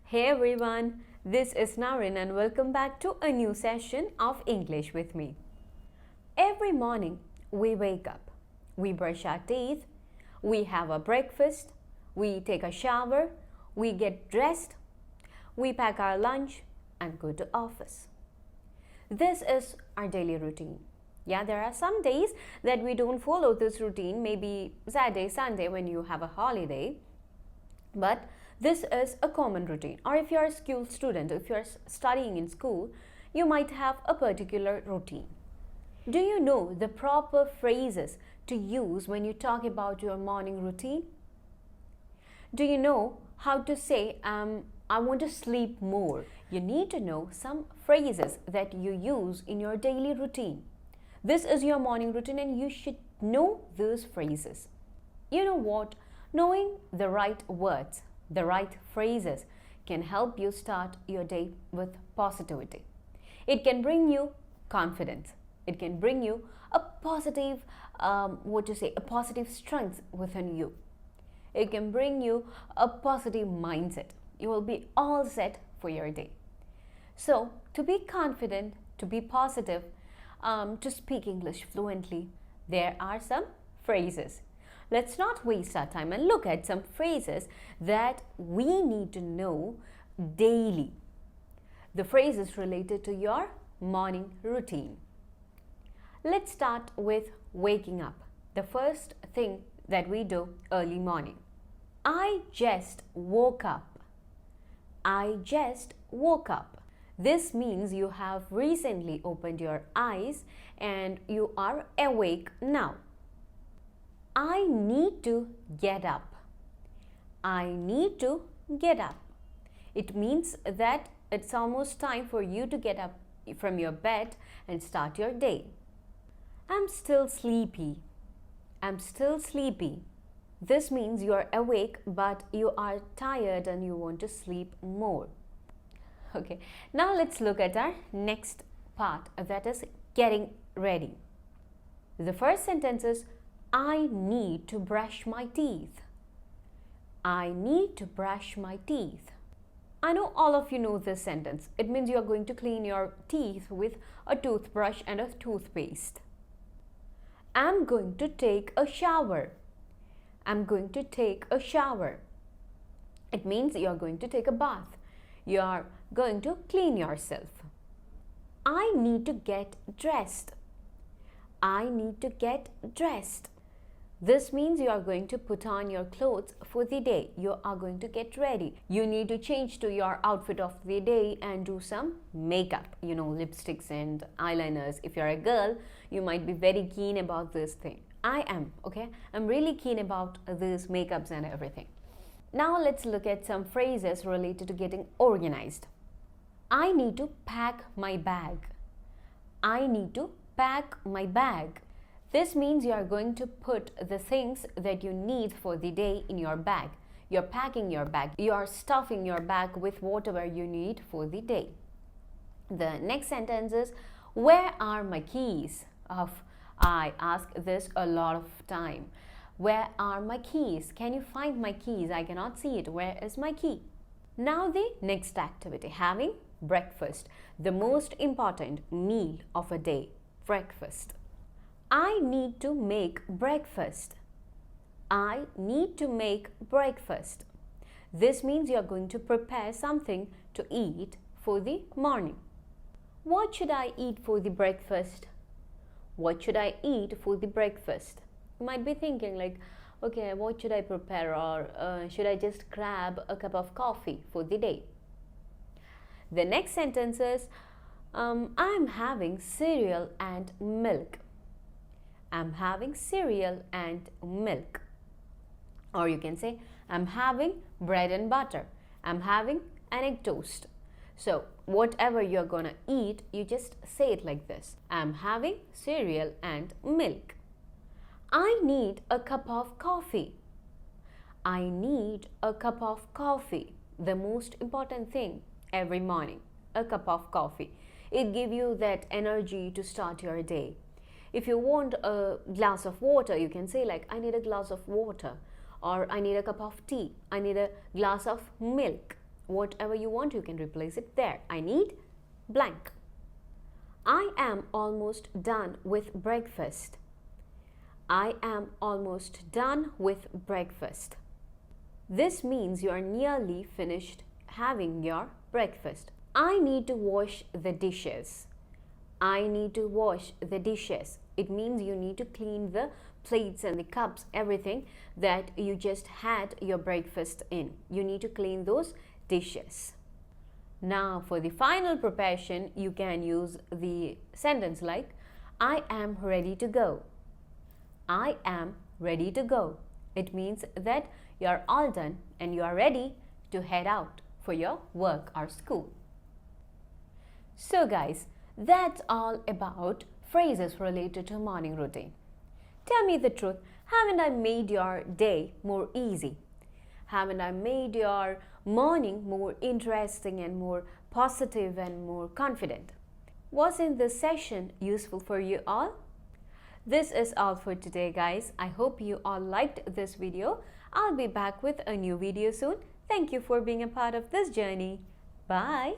Hey everyone, this is Naren and welcome back to a new session of English with me. Every morning we wake up, we brush our teeth, we have a breakfast, we take a shower, we get dressed, we pack our lunch and go to office. This is our daily routine. Yeah, there are some days that we don't follow this routine, maybe Saturday, Sunday when you have a holiday. But this is a common routine. Or if you're a school student, if you're studying in school, you might have a particular routine. Do you know the proper phrases to use when you talk about your morning routine? Do you know how to say, I want to sleep more? You need to know some phrases that you use in your daily routine. This is your morning routine and you should know those phrases. You know what? Knowing the right words, the right phrases can help you start your day with positivity. It can bring you confidence. It can bring you a positive, a positive strength within you. It can bring you a positive mindset. You will be all set for your day. So, to be confident, to be positive, to speak English fluently, there are some phrases. Let's not waste our time and look at some phrases that we need to know daily. The phrases related to your morning routine. Let's start with waking up. The first thing that we do early morning. I just woke up. I just woke up. This means you have recently opened your eyes and you are awake now. I need to get up. I need to get up. It means that it's almost time for you to get up from your bed and start your day. I'm still sleepy. I'm still sleepy. This means you are awake but you are tired and you want to sleep more. Okay, now let's look at our next part, that is getting ready. The first sentence is I need to brush my teeth. I need to brush my teeth. I know all of you know this sentence. It means you are going to clean your teeth with a toothbrush and a toothpaste. I'm going to take a shower. I'm going to take a shower. It means you are going to take a bath. You are going to clean yourself. I need to get dressed. I need to get dressed. This means you are going to put on your clothes for the day. You are going to get ready. You need to change to your outfit of the day and do some makeup. You know, lipsticks and eyeliners. If you're a girl, you might be very keen about this thing. I am, okay? I'm really keen about these makeups and everything. Now let's look at some phrases related to getting organized. I need to pack my bag. I need to pack my bag. This means you are going to put the things that you need for the day in your bag. You're packing your bag. You are stuffing your bag with whatever you need for the day. The next sentence is, where are my keys? I ask this a lot of time. Where are my keys? Can you find my keys? I cannot see it. Where is my key? Now the next activity, having breakfast. The most important meal of a day, breakfast. I need to make breakfast. I need to make breakfast. This means you are going to prepare something to eat for the morning. What should I eat for the breakfast? What should I eat for the breakfast? You might be thinking like, okay, what should I prepare, or should I just grab a cup of coffee for the day? The next sentence is, I'm having cereal and milk. I'm having cereal and milk. Or you can say, I'm having bread and butter. I'm having an egg toast. So whatever you're gonna eat, you just say it like this. I'm having cereal and milk. I need a cup of coffee. I need a cup of coffee. The most important thing every morning, a cup of coffee. It gives you that energy to start your day. If you want a glass of water, you can say like, I need a glass of water, or I need a cup of tea, I need a glass of milk. Whatever you want, you can replace it there. I need blank. I am almost done with breakfast. I am almost done with breakfast. This means you are nearly finished having your breakfast. I need to wash the dishes. I need to wash the dishes. It means you need to clean the plates and the cups, everything that you just had your breakfast in. You need to clean those dishes. Now for the final preparation, you can use the sentence like, I am ready to go. I am ready to go. It means that you are all done and you are ready to head out for your work or school. So guys, that's all about phrases related to morning routine. Tell me the truth, haven't I made your day more easy? Haven't I made your morning more interesting and more positive and more confident? Wasn't this session useful for you all? This is all for today, guys. I hope you all liked this video. I'll be back with a new video soon. Thank you for being a part of this journey. Bye.